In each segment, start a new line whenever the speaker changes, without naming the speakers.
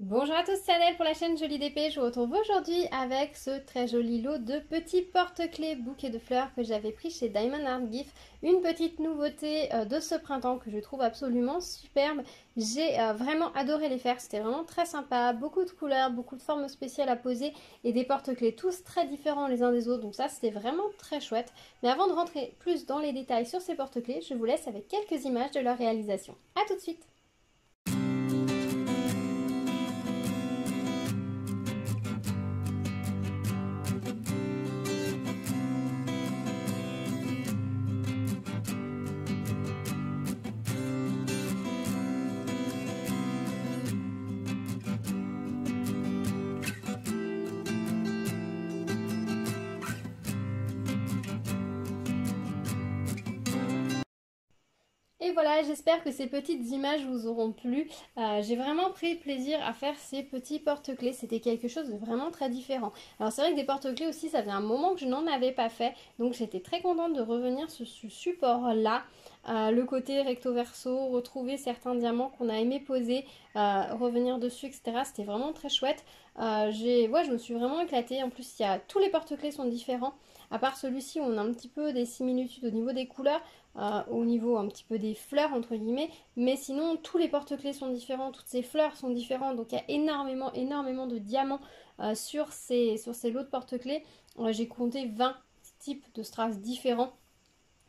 Bonjour à tous, c'est Adèle pour la chaîne Jolie d'épée. Je vous retrouve aujourd'hui avec ce très joli lot de petits porte-clés bouquets de fleurs que j'avais pris chez Diamond Art Gift. Une petite nouveauté de ce printemps que je trouve absolument superbe. J'ai vraiment adoré les faire, c'était vraiment très sympa. Beaucoup de couleurs, beaucoup de formes spéciales à poser et des porte-clés tous très différents les uns des autres. Donc ça, c'était vraiment très chouette. Mais avant de rentrer plus dans les détails sur ces porte-clés, je vous laisse avec quelques images de leur réalisation. A tout de suite! Et voilà, j'espère que ces petites images vous auront plu. J'ai vraiment pris plaisir à faire ces petits porte-clés. C'était quelque chose de vraiment très différent. Alors c'est vrai que des porte-clés aussi, ça faisait un moment que je n'en avais pas fait. Donc j'étais très contente de revenir sur ce support-là. Le côté recto-verso, retrouver certains diamants qu'on a aimé poser, revenir dessus, etc. C'était vraiment très chouette. Je me suis vraiment éclatée. En plus, tous les porte-clés sont différents. À part celui-ci où on a un petit peu des similitudes au niveau des couleurs, au niveau un petit peu des fleurs entre guillemets, mais sinon tous les porte-clés sont différents, toutes ces fleurs sont différentes, donc il y a énormément de diamants sur ces lots de porte-clés. J'ai compté 20 types de strass différents,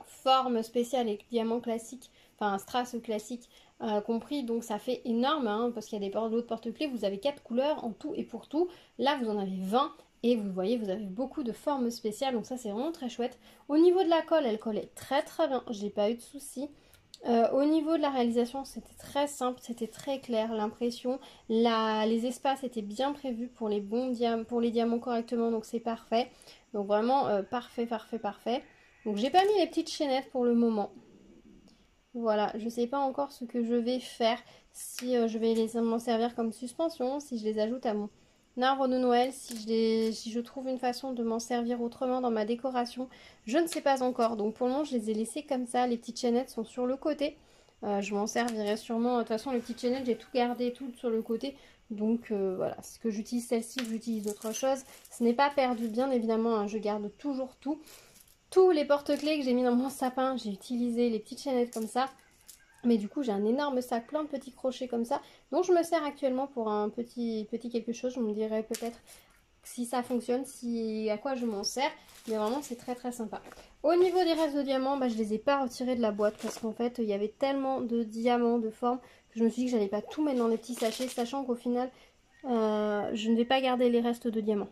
formes spéciales et diamants classiques, enfin strass classique compris, donc ça fait énorme hein, parce qu'il y a des lots de porte-clés, vous avez 4 couleurs en tout et pour tout, là vous en avez 20. Et vous voyez, vous avez beaucoup de formes spéciales, donc ça c'est vraiment très chouette. Au niveau de la colle, elle collait très bien, j'ai pas eu de soucis. Au niveau de la réalisation, c'était très simple, c'était très clair, l'impression, les espaces étaient bien prévus pour les pour les diamants correctement, donc c'est parfait. Donc vraiment parfait. Donc j'ai pas mis les petites chaînettes pour le moment. Voilà, je sais pas encore ce que je vais faire, si je vais m'en servir comme suspension, si je les ajoute à mon arbre de Noël, si je trouve une façon de m'en servir autrement dans ma décoration, je ne sais pas encore. Donc pour le moment, je les ai laissées comme ça, les petites chaînettes sont sur le côté. Je m'en servirai sûrement, de toute façon les petites chaînettes, j'ai tout gardé, tout sur le côté. Donc voilà, ce que j'utilise celle-ci, j'utilise autre chose. Ce n'est pas perdu, bien évidemment, hein, je garde toujours tout. Tous les porte-clés que j'ai mis dans mon sapin, j'ai utilisé les petites chaînettes comme ça. Mais du coup, j'ai un énorme sac plein de petits crochets comme ça, dont je me sers actuellement pour un petit quelque chose. Je me dirais peut-être si ça fonctionne, à quoi je m'en sers. Mais vraiment, c'est très sympa. Au niveau des restes de diamants, je les ai pas retirés de la boîte parce qu'en fait, il y avait tellement de diamants, de formes, que je me suis dit que j'allais pas tout mettre dans les petits sachets, sachant qu'au final, je ne vais pas garder les restes de diamants.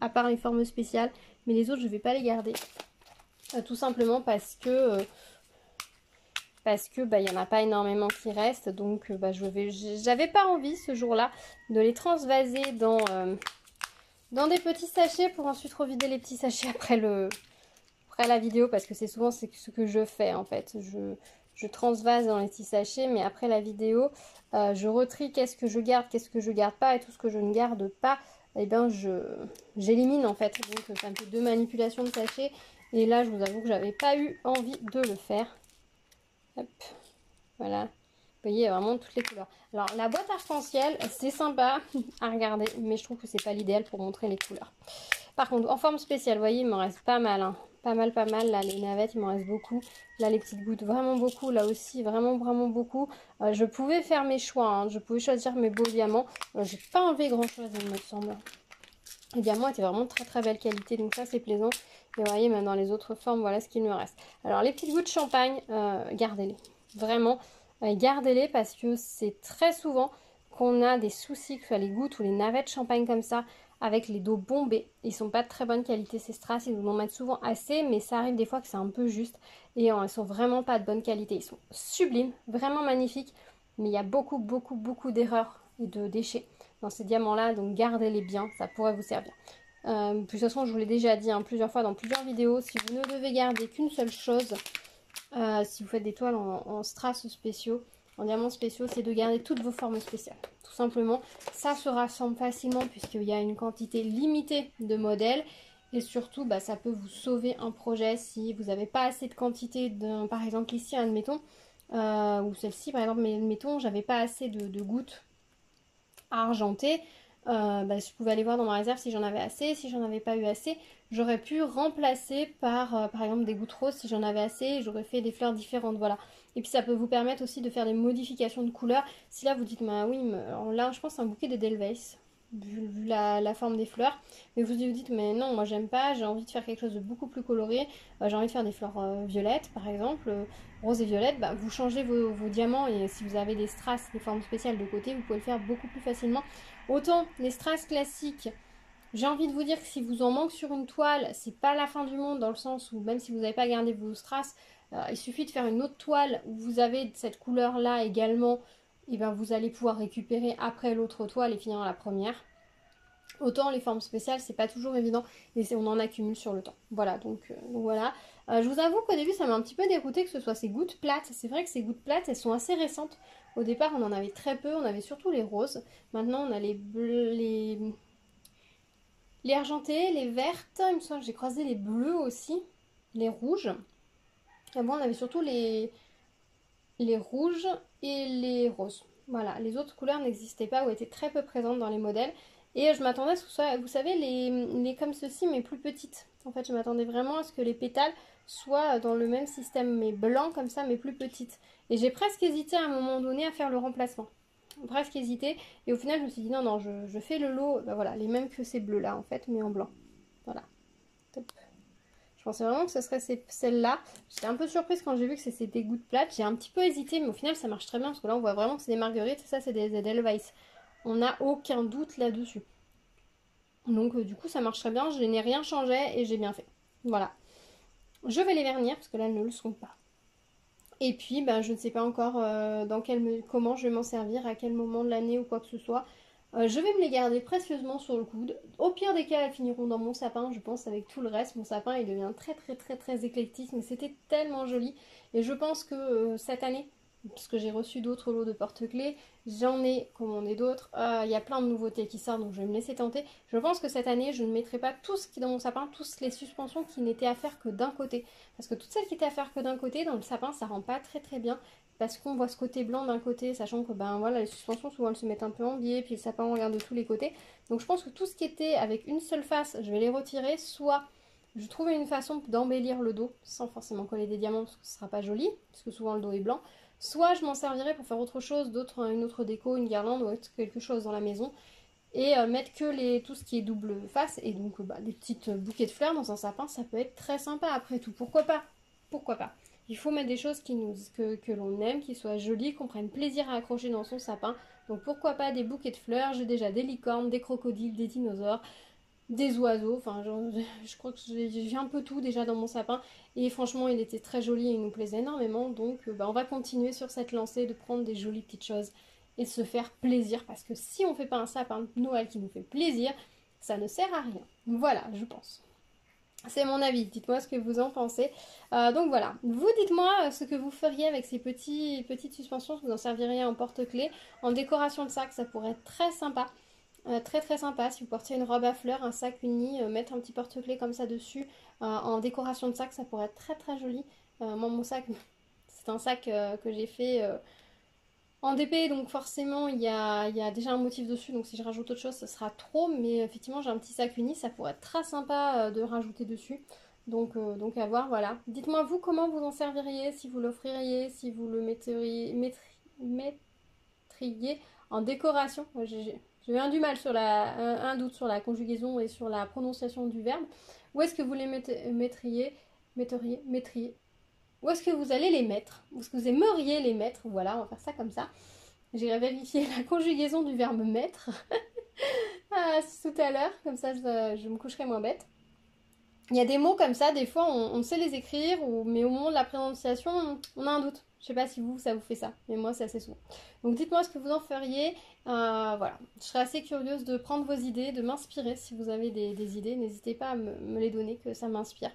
À part les formes spéciales, mais les autres, je ne vais pas les garder. Tout simplement parce que il n'y en a pas énormément qui restent, donc j'avais pas envie ce jour-là de les transvaser dans des petits sachets pour ensuite revider les petits sachets après la vidéo, parce que c'est souvent ce que je fais en fait. Je transvase dans les petits sachets, mais après la vidéo, je retrie qu'est-ce que je garde pas, et tout ce que je ne garde pas, eh ben j'élimine en fait. Donc ça me fait 2 manipulations de sachets, et là je vous avoue que j'avais pas eu envie de le faire. Hop, voilà. Vous voyez, il y a vraiment toutes les couleurs. Alors, la boîte arc-en-ciel, c'est sympa à regarder, mais je trouve que c'est pas l'idéal pour montrer les couleurs. Par contre, en forme spéciale, vous voyez, il m'en reste pas mal. Hein. Pas mal. Là, les navettes, il m'en reste beaucoup. Là, les petites gouttes, vraiment beaucoup. Là aussi, vraiment beaucoup. Je pouvais faire mes choix. Hein. Je pouvais choisir mes beaux diamants. J'ai pas enlevé grand-chose, il me semble. Les diamants étaient vraiment de très belle qualité, donc ça, c'est plaisant. Et vous voyez, même dans les autres formes, voilà ce qu'il me reste. Alors, les petites gouttes de champagne, gardez-les. Vraiment, gardez-les parce que c'est très souvent qu'on a des soucis, que ce soit les gouttes ou les navettes champagne comme ça, avec les dos bombés. Ils sont pas de très bonne qualité ces strass, ils nous en mettent souvent assez, mais ça arrive des fois que c'est un peu juste. Et ils sont vraiment pas de bonne qualité. Ils sont sublimes, vraiment magnifiques, mais il y a beaucoup d'erreurs et de déchets dans ces diamants-là, donc gardez-les bien, ça pourrait vous servir. De toute façon, je vous l'ai déjà dit plusieurs fois dans plusieurs vidéos, si vous ne devez garder qu'une seule chose, si vous faites des toiles en strass spéciaux, en diamants spéciaux, c'est de garder toutes vos formes spéciales. Tout simplement, ça se rassemble facilement puisqu'il y a une quantité limitée de modèles. Et surtout, ça peut vous sauver un projet si vous n'avez pas assez de quantité, par exemple ici, admettons, ou celle-ci par exemple, mais admettons, j'avais pas assez de gouttes argenté, je pouvais aller voir dans ma réserve si j'en avais assez. Si j'en avais pas eu assez, j'aurais pu remplacer par exemple des gouttes roses si j'en avais assez. J'aurais fait des fleurs différentes, voilà. Et puis ça peut vous permettre aussi de faire des modifications de couleurs. Si là vous dites, bah oui, alors là je pense c'est un bouquet d'Edelweiss, vu la forme des fleurs. Mais vous vous dites, mais non, moi j'aime pas, j'ai envie de faire quelque chose de beaucoup plus coloré. J'ai envie de faire des fleurs violettes par exemple, rose et violette. Bah, vous changez vos diamants et si vous avez des strass, des formes spéciales de côté, vous pouvez le faire beaucoup plus facilement. Autant les strass classiques, j'ai envie de vous dire que si vous en manque sur une toile, c'est pas la fin du monde dans le sens où même si vous n'avez pas gardé vos strass, il suffit de faire une autre toile où vous avez cette couleur là également, et ben vous allez pouvoir récupérer après l'autre toile et finir la première. Autant les formes spéciales, c'est pas toujours évident et on en accumule sur le temps. Voilà, donc voilà. Je vous avoue qu'au début, ça m'a un petit peu dérouté que ce soit ces gouttes plates. C'est vrai que ces gouttes plates, elles sont assez récentes. Au départ, on en avait très peu, on avait surtout les roses. Maintenant, on a les bleus, les argentés, les vertes. Il me semble que j'ai croisé les bleus aussi, les rouges. Et bon, on avait surtout les rouges et les roses. Voilà, les autres couleurs n'existaient pas ou étaient très peu présentes dans les modèles. Et je m'attendais à ce que ce soit, vous savez, les comme ceci, mais plus petites. En fait, je m'attendais vraiment à ce que les pétales soient dans le même système, mais blancs comme ça, mais plus petites. Et j'ai presque hésité à un moment donné à faire le remplacement. Presque hésité. Et au final, je me suis dit, non, non, je fais le lot, ben voilà, les mêmes que ces bleus-là, en fait, mais en blanc. Voilà. Top. Je pensais vraiment que ce serait celle-là. J'étais un peu surprise quand j'ai vu que c'était des gouttes plates. J'ai un petit peu hésité, mais au final, ça marche très bien, parce que là, on voit vraiment que c'est des marguerites, et ça, c'est des Edelweiss. On n'a aucun doute là-dessus. Donc du coup ça marche très bien, je n'ai rien changé et j'ai bien fait. Voilà. Je vais les vernir parce que là elles ne le sont pas. Et puis je ne sais pas encore comment je vais m'en servir, à quel moment de l'année ou quoi que ce soit. Je vais me les garder précieusement sur le coude. Au pire des cas, elles finiront dans mon sapin, je pense, avec tout le reste. Mon sapin il devient très très très très éclectique, mais c'était tellement joli. Et je pense que cette année, parce que j'ai reçu d'autres lots de porte-clés, j'en ai commandé d'autres, il y a plein de nouveautés qui sortent, donc je vais me laisser tenter. Je pense que cette année, je ne mettrai pas tout ce qui est dans mon sapin, toutes les suspensions qui n'étaient à faire que d'un côté. Parce que toutes celles qui étaient à faire que d'un côté, dans le sapin, ça rend pas très très bien. Parce qu'on voit ce côté blanc d'un côté, sachant que voilà, les suspensions souvent elles se mettent un peu en biais, puis le sapin on regarde de tous les côtés. Donc je pense que tout ce qui était avec une seule face, je vais les retirer, soit je trouve une façon d'embellir le dos, sans forcément coller des diamants, parce que ce sera pas joli, parce que souvent le dos est blanc. Soit je m'en servirai pour faire autre chose, une autre déco, une guirlande ou quelque chose dans la maison. Et mettre que tout ce qui est double face. Et donc des petites bouquets de fleurs dans un sapin, ça peut être très sympa après tout. Pourquoi pas? Pourquoi pas? Il faut mettre des choses que l'on aime, qui soient jolies, qu'on prenne plaisir à accrocher dans son sapin. Donc pourquoi pas des bouquets de fleurs? J'ai déjà des licornes, des crocodiles, des dinosaures, des oiseaux, enfin je crois que j'ai un peu tout déjà dans mon sapin et franchement il était très joli et il nous plaisait énormément, donc on va continuer sur cette lancée de prendre des jolies petites choses et de se faire plaisir, parce que si on fait pas un sapin de Noël qui nous fait plaisir, ça ne sert à rien. Voilà, je pense. C'est mon avis, dites-moi ce que vous en pensez. Donc voilà, vous dites-moi ce que vous feriez avec ces petites suspensions, vous en serviriez en porte-clés, en décoration de sac, ça pourrait être très sympa. Très très sympa, si vous portiez une robe à fleurs, un sac uni, mettre un petit porte-clés comme ça dessus, en décoration de sac, ça pourrait être très très joli. Moi mon sac, c'est un sac que j'ai fait en DP, donc forcément il y a déjà un motif dessus, donc si je rajoute autre chose ce sera trop, mais effectivement j'ai un petit sac uni, ça pourrait être très sympa de rajouter dessus. Donc à voir, voilà. Dites-moi vous comment vous en serviriez, si vous l'offririez, si vous le mettriez en décoration. J'ai eu un du mal sur un doute sur la conjugaison et sur la prononciation du verbe. Où est-ce que vous les mettriez? Où est-ce que vous allez les mettre? Où est-ce que vous aimeriez les mettre? Voilà, on va faire ça comme ça. J'irai vérifier la conjugaison du verbe mettre tout à l'heure, comme ça je me coucherai moins bête. Il y a des mots comme ça, des fois on sait les écrire, mais au moment de la prononciation, on a un doute. Je sais pas si ça vous fait ça, mais moi c'est assez souvent. Donc dites-moi ce que vous en feriez. Voilà, je serais assez curieuse de prendre vos idées, de m'inspirer. Si vous avez des idées, n'hésitez pas à me les donner, que ça m'inspire.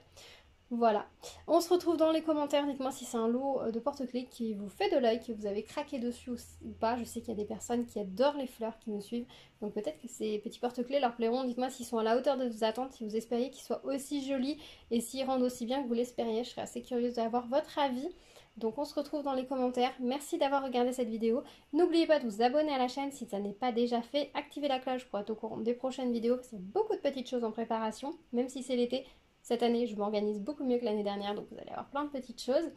Voilà, on se retrouve dans les commentaires, dites-moi si c'est un lot de porte-clés qui vous fait de l'œil, que vous avez craqué dessus ou pas. Je sais qu'il y a des personnes qui adorent les fleurs qui me suivent, donc peut-être que ces petits porte-clés leur plairont. Dites-moi s'ils sont à la hauteur de vos attentes, si vous espériez qu'ils soient aussi jolis et s'ils rendent aussi bien que vous l'espériez. Je serais assez curieuse d'avoir votre avis. Donc on se retrouve dans les commentaires. Merci d'avoir regardé cette vidéo. N'oubliez pas de vous abonner à la chaîne si ça n'est pas déjà fait. Activez la cloche pour être au courant des prochaines vidéos. C'est beaucoup de petites choses en préparation, même si c'est l'été. Cette année, je m'organise beaucoup mieux que l'année dernière, donc vous allez avoir plein de petites choses.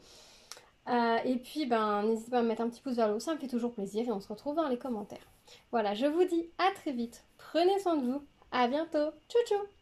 Et puis, n'hésitez pas à me mettre un petit pouce vers le haut, ça me fait toujours plaisir et on se retrouve dans les commentaires. Voilà, je vous dis à très vite. Prenez soin de vous. À bientôt. Tchou tchou.